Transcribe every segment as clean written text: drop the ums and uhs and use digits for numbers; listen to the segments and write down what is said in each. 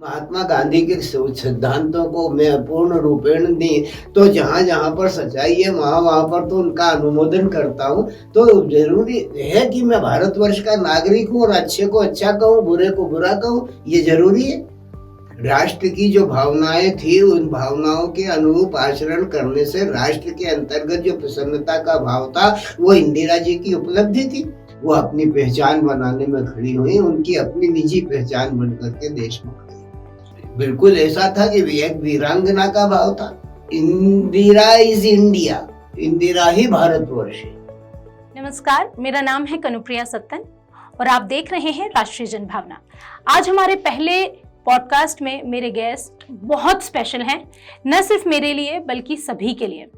महात्मा गांधी के सिद्धांतों को मैं पूर्ण रूपेण दी तो जहाँ जहाँ पर सच्चाई है वहाँ वहाँ पर तो उनका अनुमोदन करता हूँ। तो जरूरी है कि मैं भारतवर्ष का नागरिक हूँ और अच्छे को अच्छा कहूँ, बुरे को बुरा कहूँ, ये जरूरी है। राष्ट्र की जो भावनाएं थी उन भावनाओं के अनुरूप आचरण करने से राष्ट्र के अंतर्गत जो प्रसन्नता का भाव था वो इंदिरा जी की उपलब्धि थी। वो अपनी पहचान बनाने में खड़ी हुई, उनकी अपनी निजी पहचान बन करके देश में खड़ी। बिल्कुल ऐसा था कि एक वीरांगना का भाव था। इंदिरा इज इंडिया, इंदिरा ही भारतवर्ष है। नमस्कार, मेरा नाम है कनुप्रिया सत्तन और आप देख रहे हैं राष्ट्रीय जनभावना। आज हमारे पहले पॉडकास्ट में मेरे गेस्ट बहुत स्पेशल हैं, न सिर्फ मेरे लिए बल्कि सभी के लिए।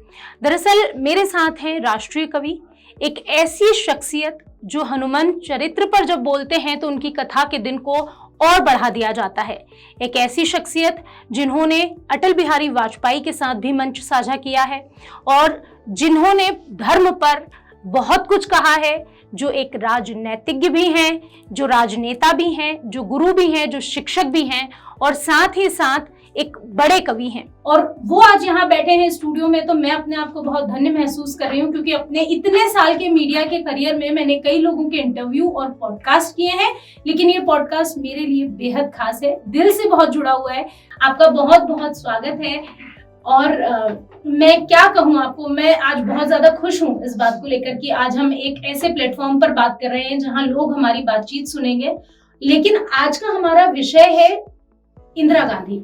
दरअसल मेरे साथ हैं राष्ट्रीय कवि, एक ऐसी शख्सियत जो हनुमान चरित्र पर जब बोलते हैं तो उनकी कथा के दिन को और बढ़ा दिया जाता है। एक ऐसी शख्सियत जिन्होंने अटल बिहारी वाजपेयी के साथ भी मंच साझा किया है और जिन्होंने धर्म पर बहुत कुछ कहा है, जो एक राजनीतिज्ञ भी हैं, जो राजनेता भी हैं, जो गुरु भी हैं, जो शिक्षक भी हैं और साथ ही साथ एक बड़े कवि हैं। और वो आज यहाँ बैठे हैं स्टूडियो में, तो मैं अपने आप को बहुत धन्य महसूस कर रही हूँ क्योंकि अपने इतने साल के मीडिया के करियर में मैंने कई लोगों के इंटरव्यू और पॉडकास्ट किए हैं, लेकिन ये पॉडकास्ट मेरे लिए बेहद खास है, दिल से बहुत जुड़ा हुआ है। आपका बहुत बहुत स्वागत है। और मैं क्या कहूँ आपको, मैं आज बहुत ज्यादा खुश हूँ इस बात को लेकर कि आज हम एक ऐसे प्लेटफॉर्म पर बात कर रहे हैं जहाँ लोग हमारी बातचीत सुनेंगे। लेकिन आज का हमारा विषय है इंदिरा गांधी।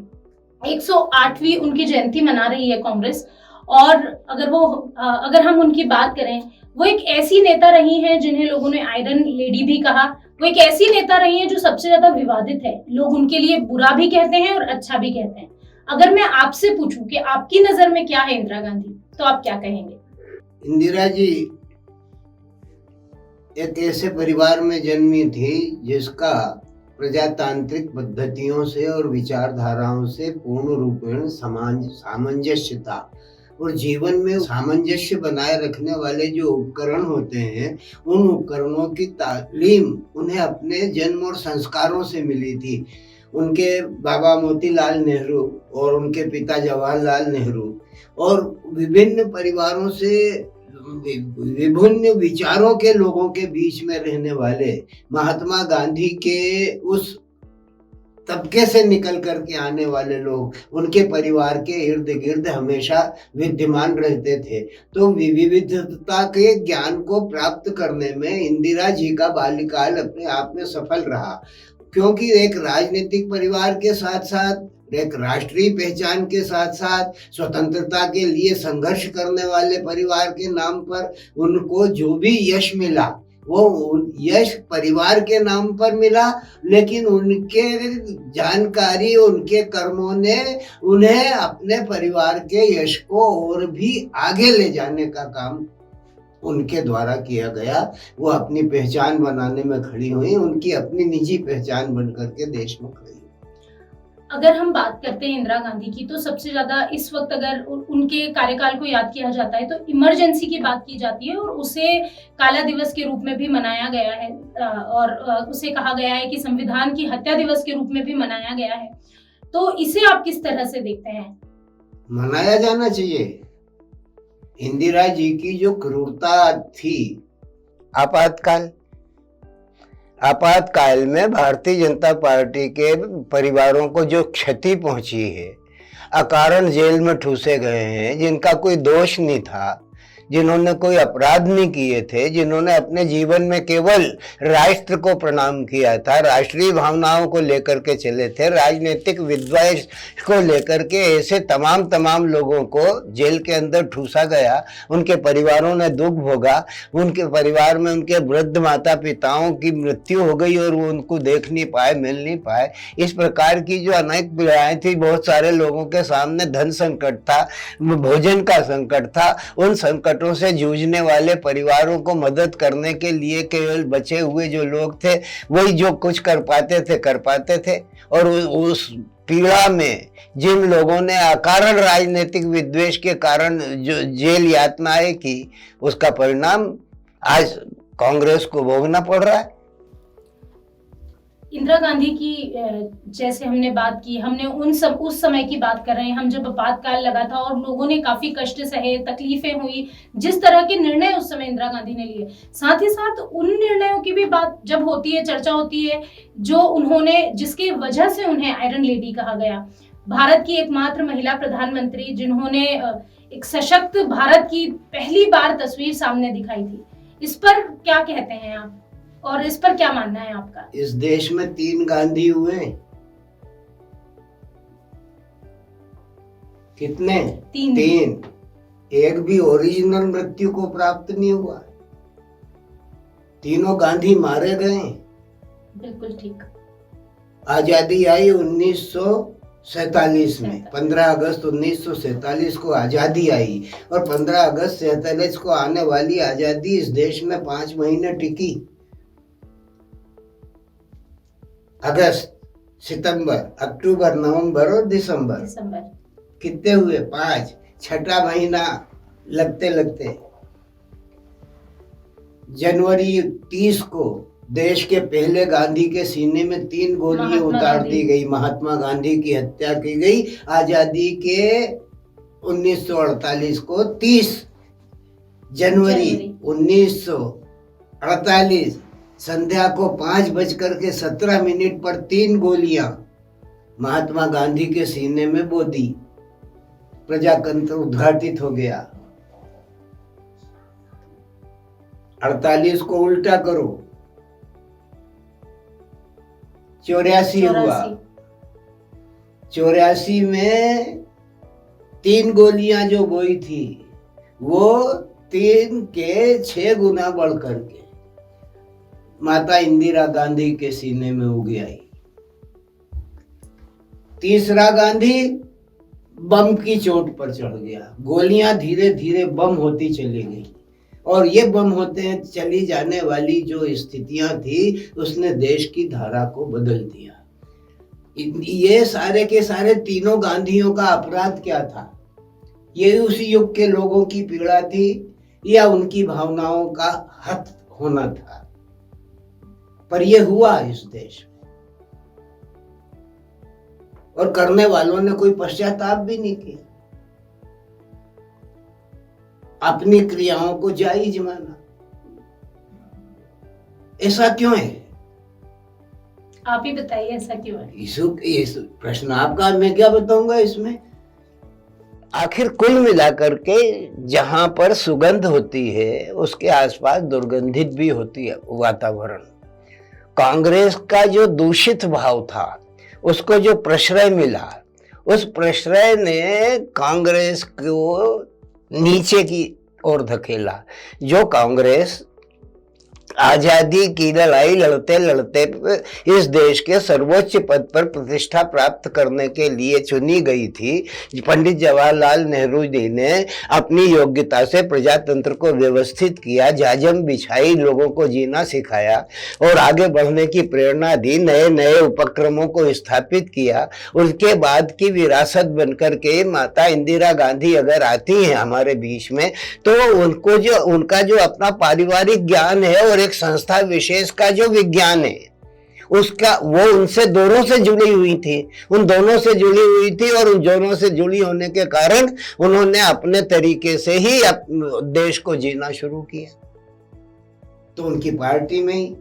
108वीं उनकी जयंती मना रही है कांग्रेस, और अगर हम उनकी बात करें, वो एक ऐसी नेता रही हैं जिन्हें लोगों ने आयरन लेडी भी कहा। वो एक ऐसी नेता रही हैं जो सबसे ज्यादा विवादित है, लोग उनके लिए बुरा भी कहते हैं और अच्छा भी कहते हैं। अगर मैं आपसे पूछूं कि आपकी नजर में क्या है इंदिरा गांधी, तो आप क्या कहेंगे? इंदिरा जी एक ऐसे परिवार में जन्मी थी जिसका प्रजातांत्रिक पद्धतियों से और विचारधाराओं से पूर्ण रूपेण सामंजस्य था। और जीवन में सामंजस्य बनाए रखने वाले जो उपकरण होते हैं, उन उपकरणों की तालीम उन्हें अपने जन्म और संस्कारों से मिली थी। उनके बाबा मोतीलाल नेहरू और उनके पिता जवाहरलाल नेहरू और विभिन्न परिवारों से विभिन्न विचारों के लोगों के बीच में रहने वाले महात्मा गांधी के उस तबके से निकल करके आने वाले लोग उनके परिवार के इर्द गिर्द हमेशा विद्यमान रहते थे। तो विविधता के ज्ञान को प्राप्त करने में इंदिरा जी का बाल्यकाल अपने आप में सफल रहा, क्योंकि एक राजनीतिक परिवार के साथ साथ, एक राष्ट्रीय पहचान के साथ साथ स्वतंत्रता के लिए संघर्ष करने वाले परिवार के नाम पर उनको जो भी यश मिला वो यश परिवार के नाम पर मिला, लेकिन उनके जानकारी, उनके कर्मों ने उन्हें अपने परिवार के यश को और भी आगे ले जाने का काम उनके द्वारा किया गया। वो अपनी पहचान बनाने में खड़ी हुई, उनकी अपनी निजी पहचान बन करके देश में खड़ी। अगर हम बात करते हैं इंदिरा गांधी की, तो सबसे ज्यादा इस वक्त अगर उनके कार्यकाल को याद किया जाता है तो इमरजेंसी की बात की जाती है और उसे काला दिवस के रूप में भी मनाया गया है और उसे कहा गया है कि संविधान की हत्या दिवस के रूप में भी मनाया गया है। तो इसे आप किस तरह से देखते हैं? मनाया जाना चाहिए। इंदिरा जी की जो क्रूरता थी, आपातकाल में भारतीय जनता पार्टी के परिवारों को जो क्षति पहुंची है, अकारण जेल में ठूसे गए हैं जिनका कोई दोष नहीं था, जिन्होंने कोई अपराध नहीं किए थे, जिन्होंने अपने जीवन में केवल राष्ट्र को प्रणाम किया था, राष्ट्रीय भावनाओं को लेकर के चले थे, राजनीतिक विद्वेष को लेकर के ऐसे तमाम लोगों को जेल के अंदर ठूसा गया। उनके परिवारों ने दुख भोगा, उनके परिवार में उनके वृद्ध माता पिताओं की मृत्यु हो गई और वो उनको देख नहीं पाए, मिल नहीं पाए। इस प्रकार की जो अनेक पीड़ाएं थी, बहुत सारे लोगों के सामने धन संकट था, भोजन का संकट था। उन संकटों से जूझने वाले परिवारों को मदद करने के लिए केवल बचे हुए जो लोग थे वही जो कुछ कर पाते थे और उस पीड़ा में जिन लोगों ने अकारण राजनीतिक विद्वेष के कारण जो जेल यातनाएं की, उसका परिणाम आज कांग्रेस को भोगना पड़ रहा है। इंदिरा गांधी की जैसे हमने बात की, हमने उस समय की बात कर रहे हैं, हम जब आपातकाल लगा था और लोगों ने काफी कष्ट सहे, तकलीफें हुई, जिस तरह के निर्णय उस समय इंदिरा गांधी ने लिए, साथ ही साथ उन निर्णयों की भी बात जब होती है, चर्चा होती है, जो उन्होंने, जिसकी वजह से उन्हें आयरन लेडी कहा गया, भारत की एकमात्र महिला प्रधानमंत्री जिन्होंने एक सशक्त भारत की पहली बार तस्वीर सामने दिखाई थी। इस पर क्या कहते हैं आप, और इस पर क्या मानना है आपका? इस देश में 3 गांधी हुए। कितने? 3। एक भी ओरिजिनल मृत्यु को प्राप्त नहीं हुआ। तीनों गांधी मारे गए। बिल्कुल ठीक। आजादी आई 1947 में, 15 अगस्त 1947 को आजादी आई, और 15 अगस्त 47 को आने वाली आजादी इस देश में 5 महीने टिकी। अगस्त, सितंबर, अक्टूबर, नवंबर और दिसंबर। कितने हुए? 5। छठा महीना लगते लगते जनवरी 30 को देश के पहले गांधी के सीने में 3 गोलियां उतार दी गई। महात्मा गांधी की हत्या की गई। आजादी के 1948 को 30 जनवरी 1948 संध्या को 5:17 पर 3 गोलियां महात्मा गांधी के सीने में बो दी। प्रजातंत्र उद्घाटित हो गया। 48 को उल्टा करो, 84 हुआ। 84 में 3 गोलियां जो बोई थी वो 3 के 6 गुना बढ़ करके माता इंदिरा गांधी के सीने में उग आई। तीसरा गांधी बम की चोट पर चढ़ गया। गोलियां धीरे धीरे बम होती चली गई, और ये बम होते चली जाने वाली जो स्थितियां थी उसने देश की धारा को बदल दिया। ये सारे के सारे तीनों गांधियों का अपराध क्या था? ये उसी युग के लोगों की पीड़ा थी या उनकी भावनाओं का हत होना था? पर यह हुआ इस देश में, और करने वालों ने कोई पश्चाताप भी नहीं किया। अपनी क्रियाओं को जायज माना। ऐसा क्यों है? आप ही बताइए, ऐसा क्यों है? इस प्रश्न आपका, मैं क्या बताऊंगा इसमें। आखिर कुल मिलाकर के जहां पर सुगंध होती है उसके आसपास दुर्गंधित भी होती है वातावरण। कांग्रेस का जो दूषित भाव था उसको जो प्रश्रय मिला, उस प्रश्रय ने कांग्रेस को नीचे की ओर धकेला। जो कांग्रेस आजादी की लड़ाई लड़ते लड़ते इस देश के सर्वोच्च पद पर प्रतिष्ठा प्राप्त करने के लिए चुनी गई थी, पंडित जवाहरलाल नेहरू जी ने अपनी योग्यता से प्रजातंत्र को व्यवस्थित किया, जाजम बिछाई, लोगों को जीना सिखाया और आगे बढ़ने की प्रेरणा दी, नए नए उपक्रमों को स्थापित किया। उसके बाद की विरासत बनकर के माता इंदिरा गांधी अगर आती हैं हमारे बीच में, तो उनका जो अपना पारिवारिक ज्ञान है और एक संस्था विशेष का जो विज्ञान है उसका, वो उनसे दोनों से जुड़ी हुई थी, उन दोनों से जुड़ी हुई थी, और उन दोनों से जुड़ी होने के कारण उन्होंने अपने तरीके से ही देश को जीना शुरू किया। तो उनकी पार्टी में ही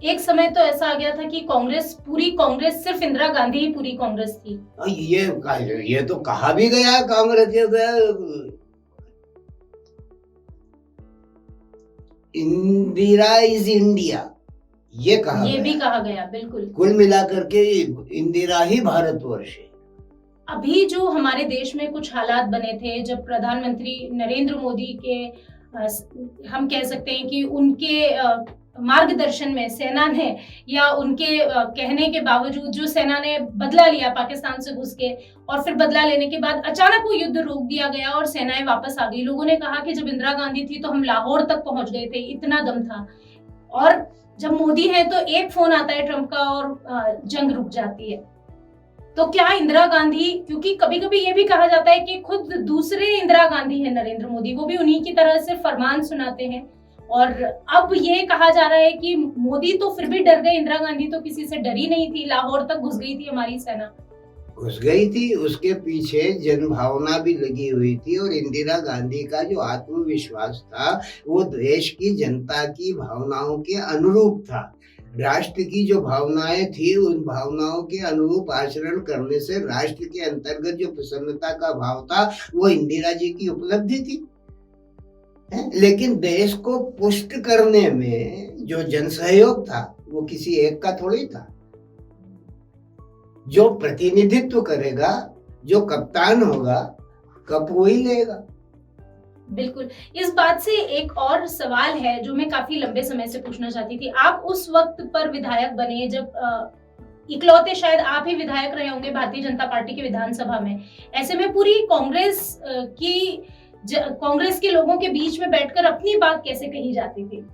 एक समय तो ऐसा आ गया था कि पूरी कांग्रेस सिर्फ इंदिरा गांधी ही पूरी कांग्रेस थी। ये तो कहा भी गया कांग्रेस इंदिरा इज इंडिया, ये भी कहा गया। बिल्कुल, कुल मिलाकर के इंदिरा ही भारतवर्ष है। अभी जो हमारे देश में कुछ हालात बने थे, जब प्रधानमंत्री नरेंद्र मोदी के हम कह सकते हैं कि उनके मार्गदर्शन में सेना ने, या उनके कहने के बावजूद जो सेना ने बदला लिया पाकिस्तान से घुस के, और फिर बदला लेने के बाद अचानक वो युद्ध रोक दिया गया और सेनाएं वापस आ गई। लोगों ने कहा कि जब इंदिरा गांधी थी तो हम लाहौर तक पहुंच गए थे, इतना दम था, और जब मोदी है तो एक फोन आता है ट्रंप का और जंग रुक जाती है। तो क्या इंदिरा गांधी, क्योंकि कभी कभी ये भी कहा जाता है कि खुद दूसरे इंदिरा गांधी है नरेंद्र मोदी, वो भी उन्हीं की तरह से फरमान सुनाते हैं, और अब ये कहा जा रहा है कि मोदी तो फिर भी डर गए, इंदिरा गांधी तो किसी से डरी नहीं थी, लाहौर तक घुस गई थी हमारी सेना। घुस गई थी, उसके पीछे जन भावना भी लगी हुई थी, और इंदिरा गांधी का जो आत्मविश्वास था वो देश की जनता की भावनाओं के अनुरूप था। राष्ट्र की जो भावनाएं थी उन भावनाओं के अनुरूप आचरण करने से राष्ट्र के अंतर्गत जो प्रसन्नता का भाव था वो इंदिरा जी की उपलब्धि थी। लेकिन देश को पुष्ट करने में जो जनसहयोग था वो किसी एक का थोड़ी था। जो प्रतिनिधित्व करेगा, जो कप्तान होगा, कप वही लेगा। बिल्कुल। इस बात से एक और सवाल है जो मैं काफी लंबे समय से पूछना चाहती थी। आप उस वक्त पर विधायक बने जब इकलौते शायद आप ही विधायक रहे होंगे भारतीय जनता पार्टी के विधानसभा में। ऐसे में पूरी कांग्रेस के लोगों के बीच में बैठकर अपनी बात कैसे कही जाती थी?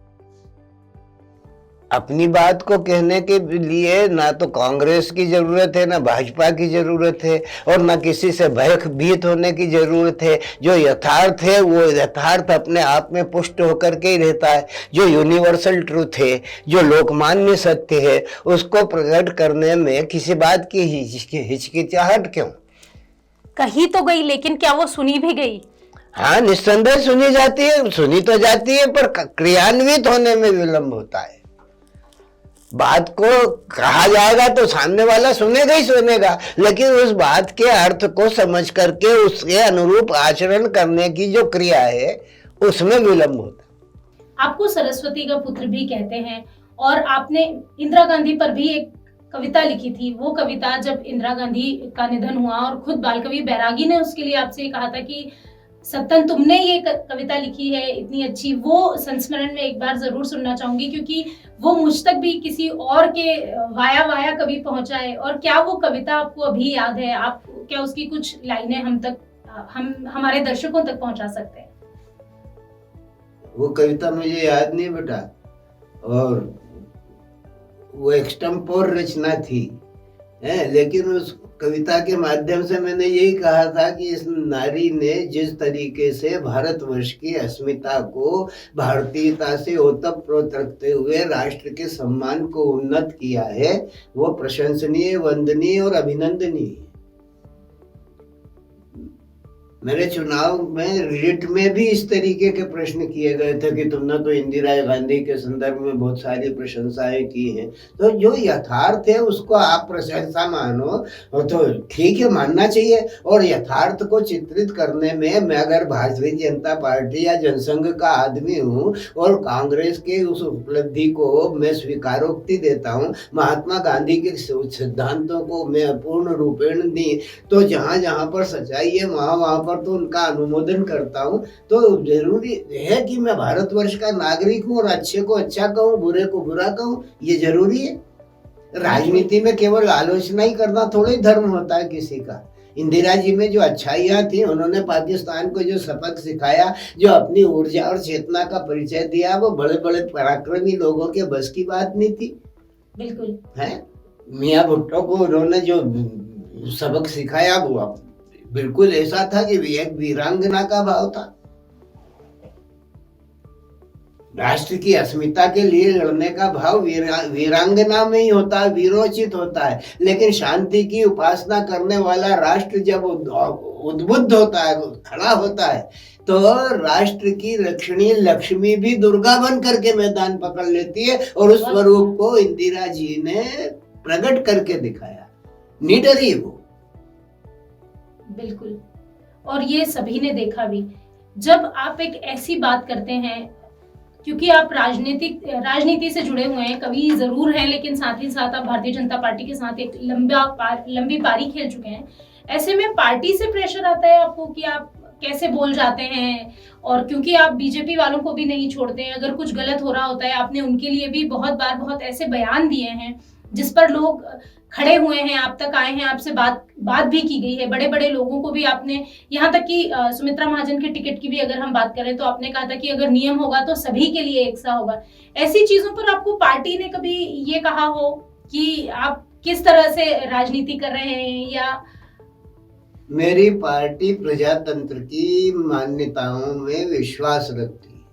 अपनी बात को कहने के लिए ना तो कांग्रेस की जरूरत है, ना भाजपा की जरूरत है, और ना किसी से भयभीत होने की जरूरत है। जो यथार्थ है वो यथार्थ अपने आप में पुष्ट होकर के ही रहता है। जो यूनिवर्सल ट्रूथ है, जो लोकमान्य सत्य है, उसको प्रकट करने में किसी बात की हिचकिचाहट क्यों? कही तो गई, लेकिन क्या वो सुनी भी गई? हाँ, निस्संदेह सुनी जाती है, सुनी तो जाती है, पर क्रियान्वित होने में विलंब होता है। बात को कहा जाएगा तो सामने वाला सुनेगा ही सुनेगा, लेकिन उस बात के अर्थ को समझ करके उसके अनुरूप आचरण करने की जो क्रिया है उसमें विलंब होता है। आपको सरस्वती का पुत्र भी कहते हैं, और आपने इंदिरा गांधी पर भी एक कविता लिखी थी। वो कविता जब इंदिरा गांधी का निधन हुआ और खुद बाल कवि बैरागी ने उसके लिए आपसे कहा था कि सत्तन तुमने ये कविता लिखी है इतनी अच्छी, वो संस्मरण में एक बार जरूर सुनना चाहूंगी, क्योंकि वो मुझ तक भी किसी और के वाया कभी पहुंचा है। और क्या वो कविता आपको अभी याद है? आप क्या उसकी कुछ लाइनें हम हमारे दर्शकों तक पहुंचा सकते हैं? वो कविता मुझे याद नहीं बेटा, और वो एक्सटेम्पोर रचना थी है, लेकिन उस कविता के माध्यम से मैंने यही कहा था कि इस नारी ने जिस तरीके से भारतवर्ष की अस्मिता को भारतीयता से ओतप्रोत रखते हुए राष्ट्र के सम्मान को उन्नत किया है, वो प्रशंसनीय, वंदनीय और अभिनंदनीय है। मेरे चुनाव में रिट में भी इस तरीके के प्रश्न किए गए थे कि तुमने तो इंदिरा गांधी के संदर्भ में बहुत सारी प्रशंसाएं की हैं, तो जो यथार्थ है उसको आप प्रशंसा मानो तो ठीक है, मानना चाहिए। और यथार्थ को चित्रित करने में मैं अगर भारतीय जनता पार्टी या जनसंघ का आदमी हूँ और कांग्रेस के उस उपलब्धि को मैं स्वीकारोक्ति देता हूँ, महात्मा गांधी के सिद्धांतों को मैं पूर्ण रूपेण दी, तो जहाँ जहाँ पर सच्चाई है वहाँ पर तो उनका अनुमोदन करता हूँ। तो जरूरी है कि मैं भारतवर्ष का नागरिक हूँ और अच्छे को अच्छा कहूँ, बुरे को बुरा कहूँ, ये जरूरी है। राजनीति में केवल आलोचना ही करना थोड़ी धर्म होता है किसी का। इंदिरा जी में जो अच्छाइयाँ थी, उन्होंने पाकिस्तान को जो सबक सिखाया, जो अपनी ऊर्जा और चेतना का परिचय दिया, वो बड़े बड़े पराक्रमी लोगों के बस की बात नहीं थी। बिल्कुल है, मियाँ भुट्टो को उन्होंने जो सबक सिखाया वो बिल्कुल ऐसा था कि एक वीरांगना का भाव था। राष्ट्र की अस्मिता के लिए लड़ने का भाव वीरांगना में ही होता है, वीरोचित होता है। लेकिन शांति की उपासना करने वाला राष्ट्र जब उद्बुद्ध होता है, खड़ा होता है, तो राष्ट्र की रक्षणी लक्ष्मी भी दुर्गा बन करके मैदान पकड़ लेती है, और उस स्वरूप को इंदिरा जी ने प्रकट करके दिखाया। निडर ही वो। बिल्कुल, और ये सभी ने देखा भी। जब आप एक ऐसी बात करते हैं, क्योंकि आप राजनीति से जुड़े हुए हैं, कवि जरूर हैं, लेकिन साथ ही साथ आप भारतीय जनता पार्टी के साथ एक लंबी पारी खेल चुके हैं। ऐसे में पार्टी से प्रेशर आता है आपको कि आप कैसे बोल जाते हैं, और क्योंकि आप बीजेपी वालों को भी नहीं छोड़ते हैं, अगर कुछ गलत हो रहा होता है, आपने उनके लिए भी बहुत ऐसे बयान दिए हैं जिस पर लोग खड़े हुए हैं, आप तक आए हैं, आपसे बात भी की गई है। बड़े बड़े लोगों को भी आपने, यहाँ तक कि सुमित्रा महाजन के टिकट की भी अगर हम बात करें तो आपने कहा था कि अगर नियम होगा तो सभी के लिए एक सा होगा। ऐसी चीजों पर आपको पार्टी ने कभी ये कहा हो कि आप किस तरह से राजनीति कर रहे हैं? या मेरी पार्टी प्रजातंत्र की मान्यताओं में विश्वास रखती है।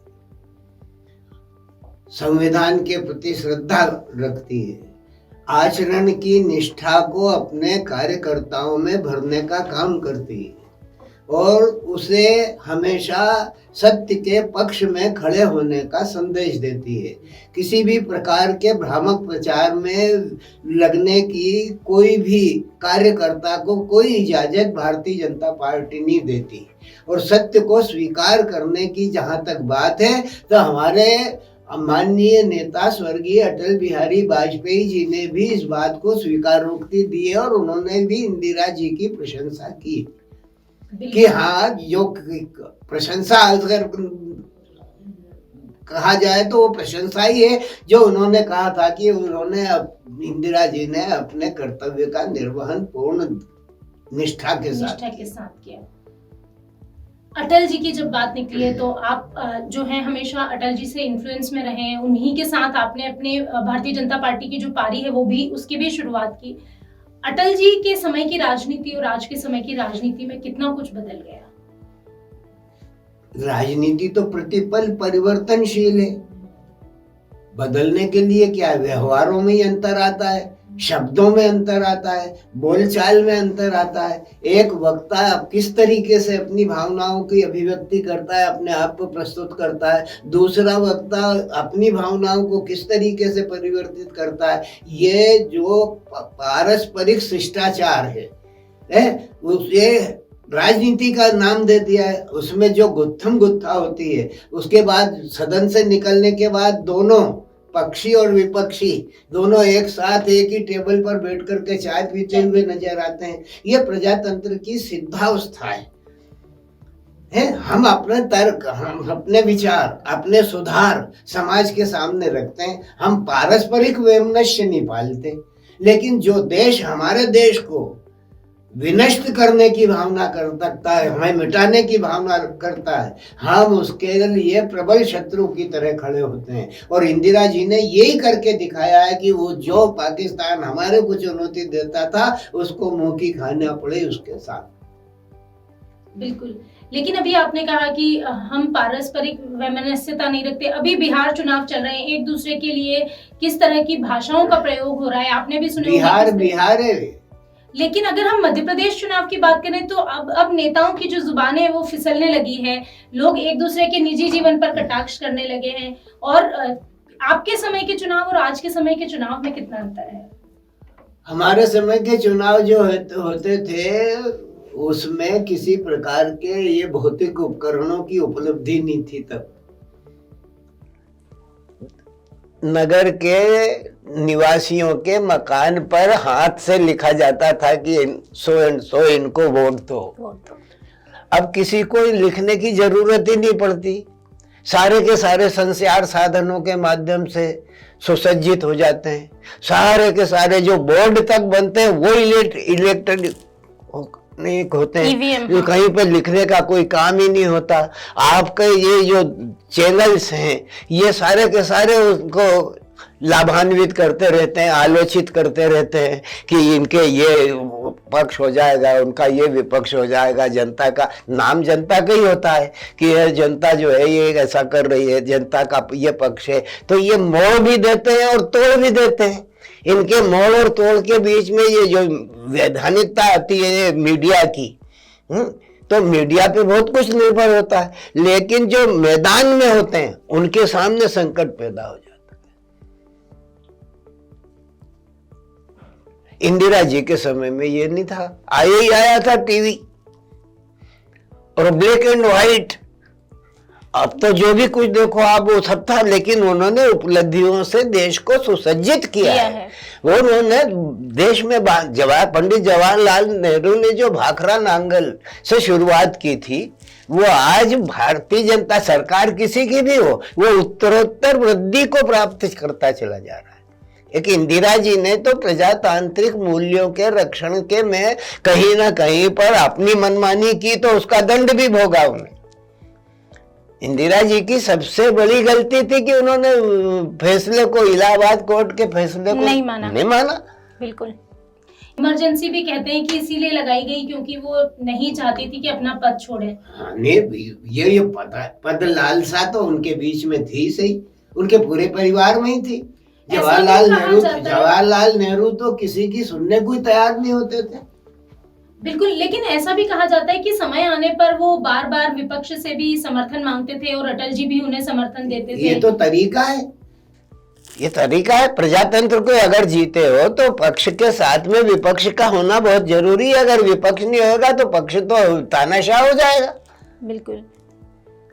संविधान के प्रति श्रद्धा रखती है, आचरण की निष्ठा को अपने कार्यकर्ताओं में भरने का काम करती है और उसे हमेशा सत्य के पक्ष में खड़े होने का संदेश देती है। किसी भी प्रकार के भ्रामक प्रचार में लगने की कोई भी कार्यकर्ता को कोई इजाजत भारतीय जनता पार्टी नहीं देती। और सत्य को स्वीकार करने की जहाँ तक बात है तो हमारे माननीय नेता स्वर्गीय अटल बिहारी वाजपेयी जी ने भी इस बात को स्वीकारोक्ति दी है और उन्होंने भी इंदिरा जी की प्रशंसा की कि हाँ, जो प्रशंसा अगर कहा जाए तो वो प्रशंसा ही है जो उन्होंने कहा था कि उन्होंने इंदिरा जी ने अपने कर्तव्य का निर्वहन पूर्ण निष्ठा के साथ किया। अटल जी की जब बात निकली है तो आप जो है हमेशा अटल जी से इन्फ्लुएंस में रहे हैं, उन्हीं के साथ आपने अपने भारतीय जनता पार्टी की जो पारी है वो भी उसकी भी शुरुआत की। अटल जी के समय की राजनीति और आज के समय की राजनीति में कितना कुछ बदल गया? राजनीति तो प्रतिपल परिवर्तनशील है। बदलने के लिए क्या है, व्यवहारों में ही अंतर आता है, शब्दों में अंतर आता है, बोलचाल में अंतर आता है। एक वक्ता अब किस तरीके से अपनी भावनाओं की अभिव्यक्ति करता है, अपने आप को प्रस्तुत करता है, दूसरा वक्ता अपनी भावनाओं को किस तरीके से परिवर्तित करता है। ये जो पारस्परिक शिष्टाचार है उसे राजनीति का नाम दे दिया है। उसमें जो गुत्थम गुत्था होती है, उसके बाद सदन से निकलने के बाद दोनों पक्षी और विपक्षी दोनों एक साथ एक ही टेबल पर बैठ करके चाय पीते हुए नजर आते हैं। ये प्रजातंत्र की सिद्धावस्था है। हम अपने तर्क, हम अपने विचार, अपने सुधार समाज के सामने रखते हैं। हम पारस्परिक वैमनस्य नहीं पालते, लेकिन जो देश हमारे देश को विनष्ट करने की भावना करता है, हमें मिटाने की भावना करता है, हम उसके लिए प्रबल शत्रु की तरह खड़े होते हैं। और इंदिरा जी ने यही करके दिखाया है कि वो जो पाकिस्तान हमारे को चुनौती देता था उसको मुंह की खाना पड़े उसके साथ। बिल्कुल, लेकिन अभी आपने कहा कि हम पारस्परिक वैमनस्यता नहीं रखते। अभी बिहार चुनाव चल रहे हैं, एक दूसरे के लिए किस तरह की भाषाओं का प्रयोग हो रहा है आपने भी सुना। बिहार है, लेकिन अगर हम मध्य प्रदेश चुनाव की बात करें तो अब नेताओं की जो जुबानें है वो फिसलने लगी है, लोग एक दूसरे के निजी जीवन पर कटाक्ष करने लगे हैं। और आपके समय के चुनाव और आज के समय के चुनाव में कितना अंतर है? हमारे समय के चुनाव जो होते थे उसमें किसी प्रकार के ये भौतिक उपकरणों की उपलब्धि नहीं थी। तब नगर के निवासियों के मकान पर हाथ से लिखा जाता था कि सो एंड सो इनको वोट दो। अब किसी को लिखने की जरूरत ही नहीं पड़ती, सारे के सारे संचार साधनों के माध्यम से सुसज्जित हो जाते हैं। सारे के सारे जो बोर्ड तक बनते हैं वो इलेक्ट्रॉनिक होते हैं, कहीं पर लिखने का कोई काम ही नहीं होता। आपके ये जो चैनल्स हैं ये सारे के सारे उनको लाभान्वित करते रहते हैं, आलोचित करते रहते हैं कि इनके ये पक्ष हो जाएगा, उनका ये विपक्ष हो जाएगा। जनता का नाम जनता का ही होता है कि यह जनता जो है ये ऐसा कर रही है, जनता का ये पक्ष है। तो ये मोड़ भी देते हैं और तोड़ भी देते हैं। इनके मोड़ और तोड़ के बीच में ये जो वैधानिकता आती है मीडिया की, तो मीडिया पे बहुत कुछ निर्भर होता है, लेकिन जो मैदान में होते हैं उनके सामने संकट पैदा हो जाता है। इंदिरा जी के समय में ये नहीं था, आया था टीवी और ब्लैक एंड व्हाइट। अब तो जो भी कुछ देखो आप वो सब था, लेकिन उन्होंने उपलब्धियों से देश को सुसज्जित किया है। वो उन्होंने देश में पंडित जवाहरलाल नेहरू ने जो भाखड़ा नांगल से शुरुआत की थी, वो आज भारतीय जनता सरकार किसी की भी हो वो उत्तरोत्तर वृद्धि को प्राप्त करता चला जा रहा है। एक इंदिरा जी ने तो प्रजातांत्रिक मूल्यों के रक्षण के में कहीं ना कहीं पर अपनी मनमानी की तो उसका दंड भी भोगा उन्हें। इंदिरा जी की सबसे बड़ी गलती थी कि उन्होंने फैसले को, इलाहाबाद कोर्ट के फैसले को नहीं माना। बिल्कुल, इमरजेंसी भी कहते हैं कि इसीलिए लगाई गई क्योंकि वो नहीं चाहती थी कि अपना पद छोड़े। हाँ, ये पद लालसा तो उनके बीच में थी सही, उनके पूरे परिवार में ही थी। ऐसा भी कहा जाता है। जवाहरलाल नेहरू तो किसी की सुनने को ही तैयार नहीं होते थे। बिल्कुल, लेकिन ऐसा भी कहा जाता है कि समय आने पर वो बार बार विपक्ष से भी समर्थन मांगते थे और अटल जी भी उन्हें समर्थन देते थे। ये तो तरीका है, ये तरीका है। प्रजातंत्र को अगर जीते हो तो पक्ष के साथ में विपक्ष का होना बहुत जरूरी है। अगर विपक्ष नहीं होगा तो पक्ष तो तानाशाह हो जाएगा। बिल्कुल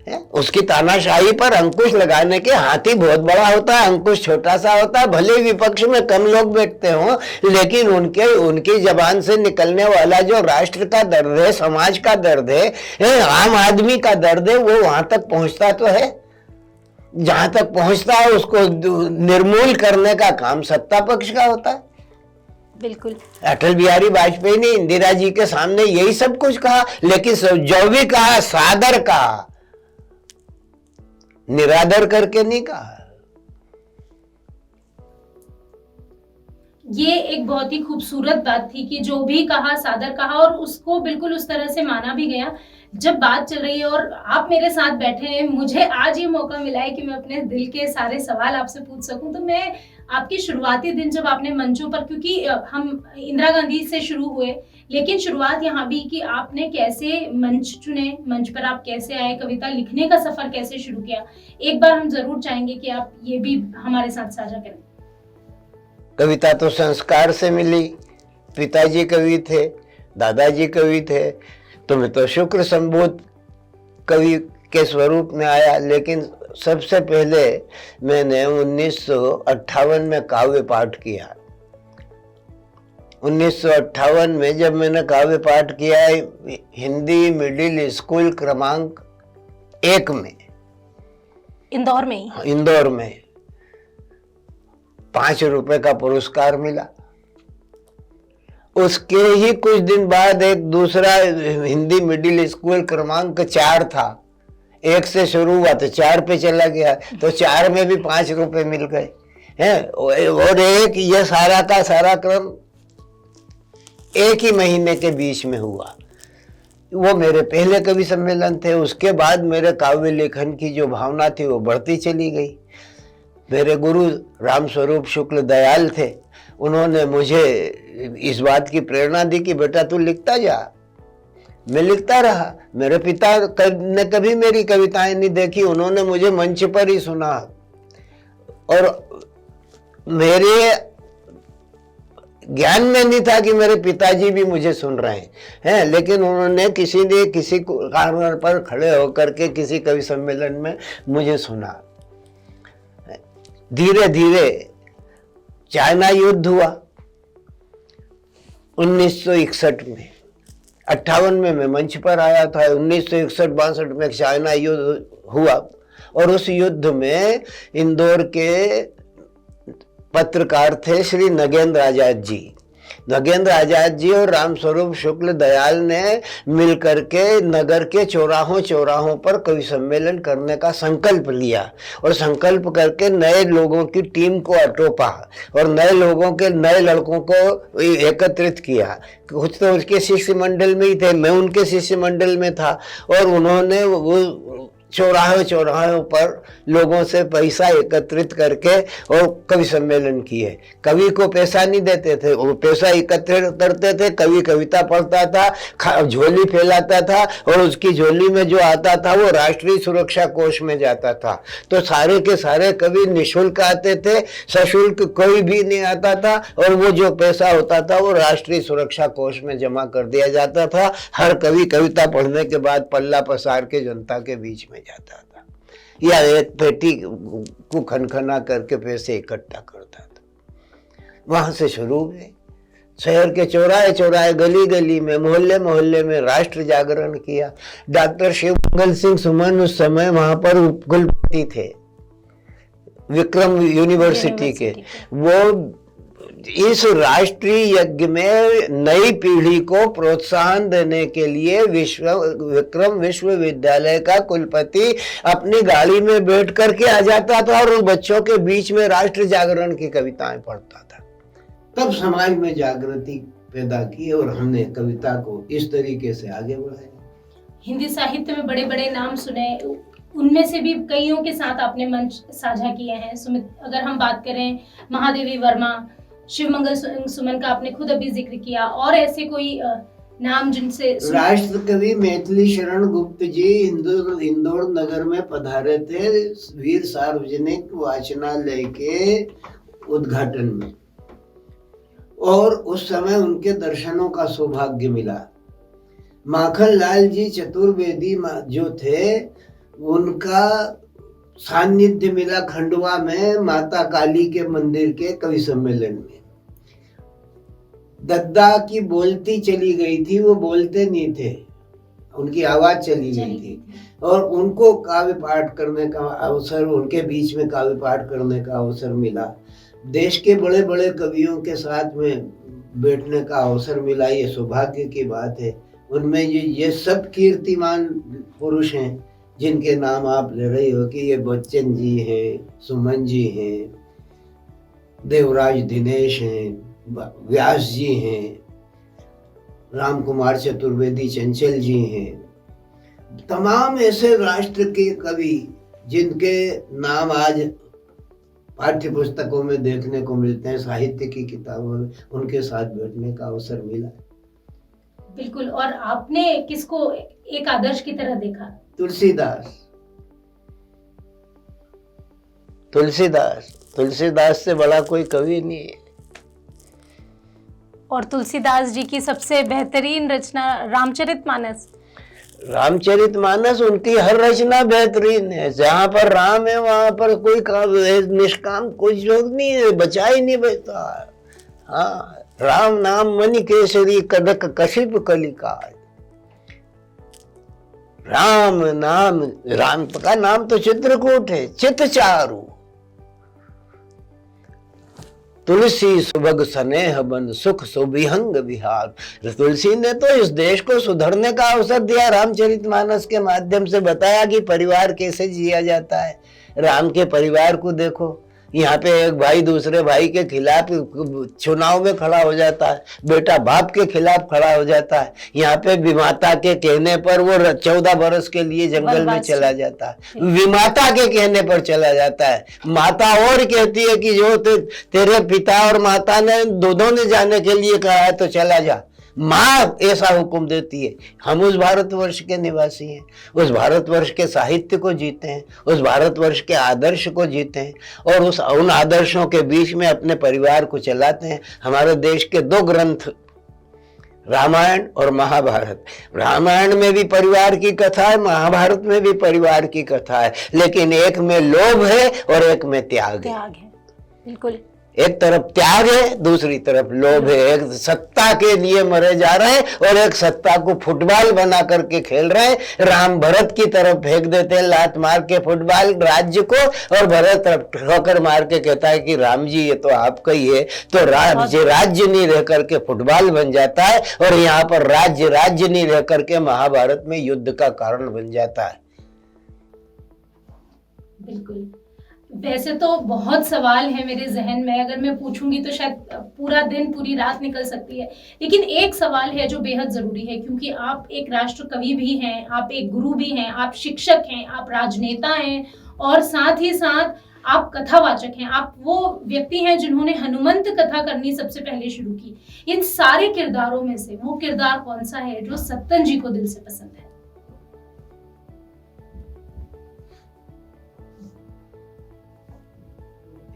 है? उसकी तानाशाही पर अंकुश लगाने के हाथी बहुत बड़ा होता है, अंकुश छोटा सा होता है। भले विपक्ष में कम लोग बैठते हों, लेकिन उनकी जबान से निकलने वाला जो राष्ट्र का दर्द है, समाज का दर्द है, आम आदमी का दर्द है, वो वहां तक पहुंचता तो है। जहां तक पहुंचता है उसको निर्मूल करने का काम सत्ता पक्ष का होता है। बिल्कुल, अटल बिहारी वाजपेयी ने इंदिरा जी के सामने यही सब कुछ कहा, लेकिन जो भी कहा सादर कहा, निरादर करके नहीं कहा। ये एक बहुत ही खूबसूरत बात थी कि जो भी कहा सादर कहा और उसको बिल्कुल उस तरह से माना भी गया। जब बात चल रही है और आप मेरे साथ बैठे हैं, मुझे आज ये मौका मिला है कि मैं अपने दिल के सारे सवाल आपसे पूछ सकूं, तो मैं आपके शुरुआती दिन जब आपने मंचों पर, क्योंकि हम इंदिरा गांधी से शुरू हुए, लेकिन शुरुआत यहाँ भी कि आपने कैसे मंच चुने, मंच पर आप कैसे आए, कविता लिखने का सफर कैसे शुरू किया, एक बार हम जरूर चाहेंगे कि आप ये भी हमारे साथ साझा करें। कविता तो संस्कार से मिली। पिताजी कवि थे, दादाजी कवि थे, तो मैं तो शुक्र संबोध कवि के स्वरूप में आया। लेकिन सबसे पहले मैंने 1958 में काव्य पाठ किया। 1958 में जब मैंने काव्य पाठ किया हिंदी मिडिल स्कूल क्रमांक 1 में, इंदौर में ही। इंदौर में 5 रुपए का पुरस्कार मिला। उसके ही कुछ दिन बाद एक दूसरा हिंदी मिडिल स्कूल क्रमांक 4 था। 1 से शुरू हुआ तो 4 पे चला गया, तो 4 में भी 5 रुपए मिल गए हैं। और ये सारा का सारा क्रम एक ही महीने के बीच में हुआ। वो मेरे पहले कवि सम्मेलन थे। उसके बाद मेरे काव्य लेखन की जो भावना थी वो बढ़ती चली गई। मेरे गुरु रामस्वरूप शुक्ल दयाल थे, उन्होंने मुझे इस बात की प्रेरणा दी कि बेटा तू लिखता जा। मैं लिखता रहा। मेरे पिता ने कभी मेरी कविताएं नहीं देखी, उन्होंने मुझे मंच पर ही सुना। और मेरे ज्ञान में नहीं था कि मेरे पिताजी भी मुझे सुन रहे हैं, लेकिन उन्होंने किसी कारण पर खड़े होकर के किसी कवि सम्मेलन में मुझे सुना। धीरे धीरे चाइना युद्ध हुआ 1961 में। 58 में मैं मंच पर आया था। 1961-62 में चाइना युद्ध हुआ और उस युद्ध में इंदौर के पत्रकार थे श्री नगेंद्र आजाद जी। नगेंद्र आजाद जी और रामस्वरूप शुक्ल दयाल ने मिलकर के नगर के चौराहों पर कवि सम्मेलन करने का संकल्प लिया और संकल्प करके नए लोगों की टीम को अटोपा और नए लड़कों को एकत्रित किया। कुछ तो उसके शिष्य मंडल में ही थे, मैं उनके शिष्य मंडल में था। और उन्होंने वो चौराहों पर लोगों से पैसा एकत्रित करके और कवि सम्मेलन किए। कवि को पैसा नहीं देते थे, वो पैसा एकत्रित करते थे। कवि कविता पढ़ता था, झोली फैलाता था और उसकी झोली में जो आता था वो राष्ट्रीय सुरक्षा कोष में जाता था। तो सारे के सारे कवि निःशुल्क आते थे, सशुल्क कोई भी नहीं आता था। और वो जो पैसा होता था वो राष्ट्रीय सुरक्षा कोष में जमा कर दिया जाता था। हर कवि कविता पढ़ने के बाद पल्ला पसार के जनता के बीच में जाता था या एक पेटी को खनखना करके पैसे इकट्ठा करता था। वहां से शुरू हुए। शहर के चौराहे गली गली में मोहल्ले में राष्ट्र जागरण किया। डॉक्टर शिवमंगल सिंह सुमन उस समय वहां पर कुलपति थे विक्रम यूनिवर्सिटी के। वो इस राष्ट्रीय यज्ञ में नई पीढ़ी को प्रोत्साहन देने के लिए विक्रम विश्वविद्यालय का कुलपति अपनी गाड़ी में बैठ करके आ जाता था और बच्चों के बीच में राष्ट्र जागरण की कविताएं पढ़ता था। तब समाज में जागृति पैदा की और हमने कविता को इस तरीके से आगे बढ़ाया। हिंदी साहित्य में बड़े बड़े नाम सुने, उनमें से भी कईयों के साथ आपने मंच साझा किए हैं। सुमित, अगर हम बात करें महादेवी वर्मा, शिवमंगल सुमन का आपने खुद अभी जिक्र किया, और ऐसे कोई नाम जिनसे राष्ट्र कवि मैथिली शरण गुप्त जी इंदौर नगर में पधारे थे वीर सार्वजनिक वाचनालय के उद्घाटन में, और उस समय उनके दर्शनों का सौभाग्य मिला। माखन लाल जी चतुर्वेदी जो थे, उनका सानिध्य मिला खंडवा में माता काली के मंदिर के कवि सम्मेलन में। दद्दा की बोलती चली गई थी, वो बोलते नहीं थे, उनकी आवाज चली गई थी, और उनको काव्य पाठ करने का अवसर, उनके बीच में काव्य पाठ करने का अवसर मिला। देश के बड़े बड़े कवियों के साथ में बैठने का अवसर मिला, ये सौभाग्य की बात है। उनमें ये सब कीर्तिमान पुरुष हैं जिनके नाम आप ले रही हो कि ये बच्चन जी हैं, सुमन जी हैं, देवराज दिनेश हैं, व्यास जी हैं, राम कुमार चतुर्वेदी चंचल जी हैं। तमाम ऐसे राष्ट्र के कवि जिनके नाम आज पाठ्य पुस्तकों में देखने को मिलते हैं, साहित्य की किताबों में, उनके साथ बैठने का अवसर मिला। बिल्कुल। और आपने किसको एक आदर्श की तरह देखा? तुलसीदास से बड़ा कोई कवि नहीं है। और तुलसीदास जी की सबसे बेहतरीन रचना रामचरितमानस, उनकी हर रचना बेहतरीन है। जहाँ पर राम है वहां पर कोई निष्काम कोई जोग नहीं है, बचा ही नहीं बचता। हाँ, राम नाम मणि केसरी कदक कशिप कलिकाल। राम का नाम तो चित्रकूट है, चित चारु। तुलसी सुभग स्नेह बन सुख सुविहंग विहार। तुलसी ने तो इस देश को सुधरने का अवसर दिया, रामचरितमानस के माध्यम से बताया कि परिवार कैसे जिया जाता है। राम के परिवार को देखो, यहाँ पे एक भाई दूसरे भाई के खिलाफ चुनाव में खड़ा हो जाता है, बेटा बाप के खिलाफ खड़ा हो जाता है। यहाँ पे विमाता के कहने पर वो 14 बरस के लिए जंगल में चला जाता है, विमाता के कहने पर चला जाता है। माता और कहती है कि जो तेरे पिता और माता ने दोनों ने जाने के लिए कहा है तो चला जा। माँ ऐसा हुक्म देती है। हम उस भारतवर्ष के निवासी हैं, उस भारतवर्ष के साहित्य को जीते हैं, उस भारतवर्ष के आदर्श को जीते हैं, और उन आदर्शों के बीच में अपने परिवार को चलाते हैं। हमारे देश के 2 ग्रंथ, रामायण और महाभारत। रामायण में भी परिवार की कथा है, महाभारत में भी परिवार की कथा है, लेकिन एक में लोभ है और एक में त्याग है। बिल्कुल। एक तरफ त्याग है, दूसरी तरफ लोभ है। एक सत्ता के लिए मरे जा रहे हैं और एक सत्ता को फुटबॉल बना करके खेल रहे हैं। राम भरत की तरफ फेंक देते हैं लात मार के फुटबॉल राज्य को, और भरत तरफ ठोकर मार के कहता है कि राम जी ये तो आपका ही है। तो राज्य नहीं रह करके फुटबॉल बन जाता है, और यहाँ पर राज्य नहीं रह करके महाभारत में युद्ध का कारण बन जाता है। बिल्कुल। वैसे तो बहुत सवाल है मेरे जहन में, अगर मैं पूछूंगी तो शायद पूरा दिन पूरी रात निकल सकती है, लेकिन एक सवाल है जो बेहद जरूरी है, क्योंकि आप एक राष्ट्र कवि भी हैं, आप एक गुरु भी हैं, आप शिक्षक हैं, आप राजनेता हैं, और साथ ही साथ आप कथावाचक हैं। आप वो व्यक्ति हैं जिन्होंने हनुमंत कथा करनी सबसे पहले शुरू की। इन सारे किरदारों में से वो किरदार कौन सा है जो सत्तन जी को दिल से पसंद है?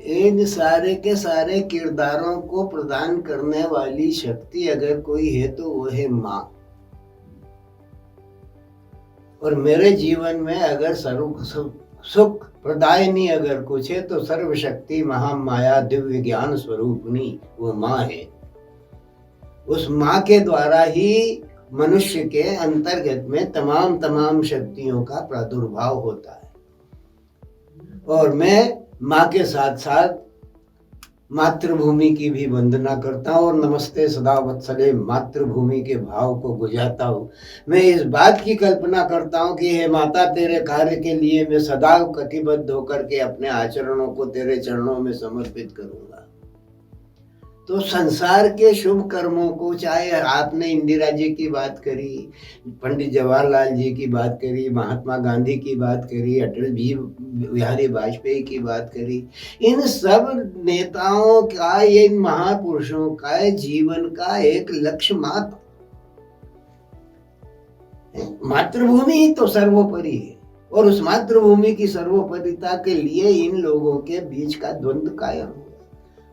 इन सारे के सारे किरदारों को प्रदान करने वाली शक्ति अगर कोई है तो वो है माँ। और मेरे जीवन में अगर सुख प्रदायनी अगर कुछ है तो सर्वशक्ति महामाया दिव्य ज्ञान स्वरूपनी वो माँ है। उस माँ के द्वारा ही मनुष्य के अंतर्गत में तमाम शक्तियों का प्रादुर्भाव होता है। और मैं माँ के साथ साथ मातृभूमि की भी वंदना करता हूँ और नमस्ते सदा वत्सले मातृभूमि के भाव को गुजारता हूँ। मैं इस बात की कल्पना करता हूँ कि हे माता, तेरे कार्य के लिए मैं सदा कटिबद्ध होकर के अपने आचरणों को तेरे चरणों में समर्पित करूँगा। तो संसार के शुभ कर्मों को, चाहे आपने इंदिरा जी की बात करी, पंडित जवाहरलाल जी की बात करी, महात्मा गांधी की बात करी, अटल बिहारी वाजपेयी की बात करी, इन सब नेताओं का, इन महापुरुषों का जीवन का एक लक्ष्य मात्र, मातृभूमि ही तो सर्वोपरि है। और उस मातृभूमि की सर्वोपरिता के लिए इन लोगों के बीच का द्वंद्व कायम हुआ,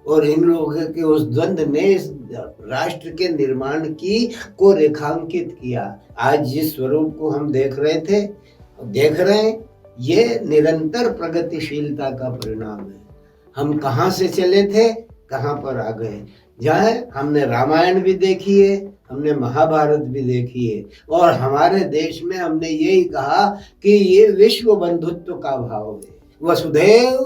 और इन लोगों के उस द्वंद्व ने इस राष्ट्र के निर्माण की को रेखांकित किया। आज जिस स्वरूप को हम देख रहे हैं, ये निरंतर प्रगतिशीलता का परिणाम है। हम कहाँ से चले थे, कहाँ पर आ गए। जहाँ हमने रामायण भी देखी है, हमने महाभारत भी देखी है, और हमारे देश में हमने यही कहा कि ये विश्व बंधुत्व का भाव है, वसुधैव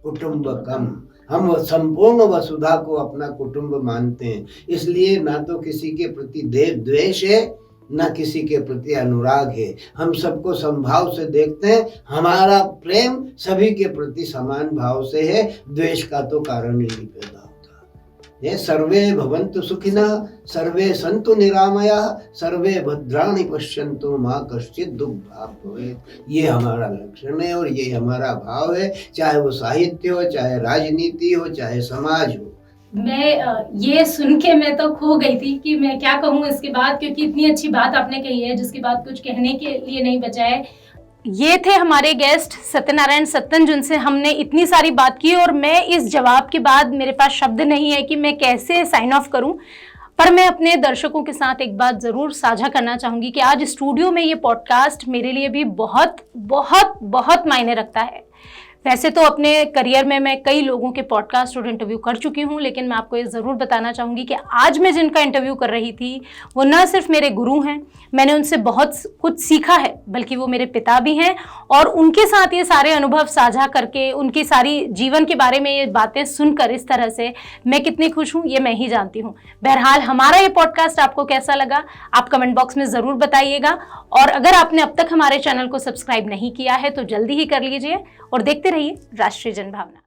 कुटुंबकम। हम संपूर्ण वसुधा को अपना कुटुंब मानते हैं, इसलिए ना तो किसी के प्रति द्वेष है, ना किसी के प्रति अनुराग है। हम सबको समभाव से देखते हैं, हमारा प्रेम सभी के प्रति समान भाव से है, द्वेष का तो कारण ही नहीं पैदा होता। ये सर्वे भवन्तु सुखिनः, सर्वे सन्तु निरामयाः, सर्वे भद्राणि पश्यन्तु मा कश्चित् दुःखभाग् भवेत्। ये हमारा लक्षण है और ये हमारा भाव है, चाहे वो साहित्य हो, चाहे राजनीति हो, चाहे समाज हो। मैं ये सुन के मैं तो खो गई थी कि मैं क्या कहूँ इसके बाद, क्योंकि इतनी अच्छी बात आपने कही है जिसके बाद कुछ कहने के लिए नहीं बचा है। ये थे हमारे गेस्ट सत्यनारायण सत्तन, जिनसे हमने इतनी सारी बात की, और मैं इस जवाब के बाद मेरे पास शब्द नहीं है कि मैं कैसे साइन ऑफ करूं। पर मैं अपने दर्शकों के साथ एक बात ज़रूर साझा करना चाहूँगी कि आज स्टूडियो में ये पॉडकास्ट मेरे लिए भी बहुत बहुत बहुत मायने रखता है। वैसे तो अपने करियर में मैं कई लोगों के पॉडकास्ट और इंटरव्यू कर चुकी हूँ, लेकिन मैं आपको ये ज़रूर बताना चाहूँगी कि आज मैं जिनका इंटरव्यू कर रही थी वो न सिर्फ मेरे गुरु हैं, मैंने उनसे बहुत कुछ सीखा है, बल्कि वो मेरे पिता भी हैं, और उनके साथ ये सारे अनुभव साझा करके, उनकी सारी जीवन के बारे में ये बातें सुनकर इस तरह से मैं कितनी खुश हूँ ये मैं ही जानती हूँ। बहरहाल हमारा ये पॉडकास्ट आपको कैसा लगा आप कमेंट बॉक्स में ज़रूर बताइएगा, और अगर आपने अब तक हमारे चैनल को सब्सक्राइब नहीं किया है तो जल्दी ही कर लीजिए और देखते रहिए राष्ट्रीय जनभावना।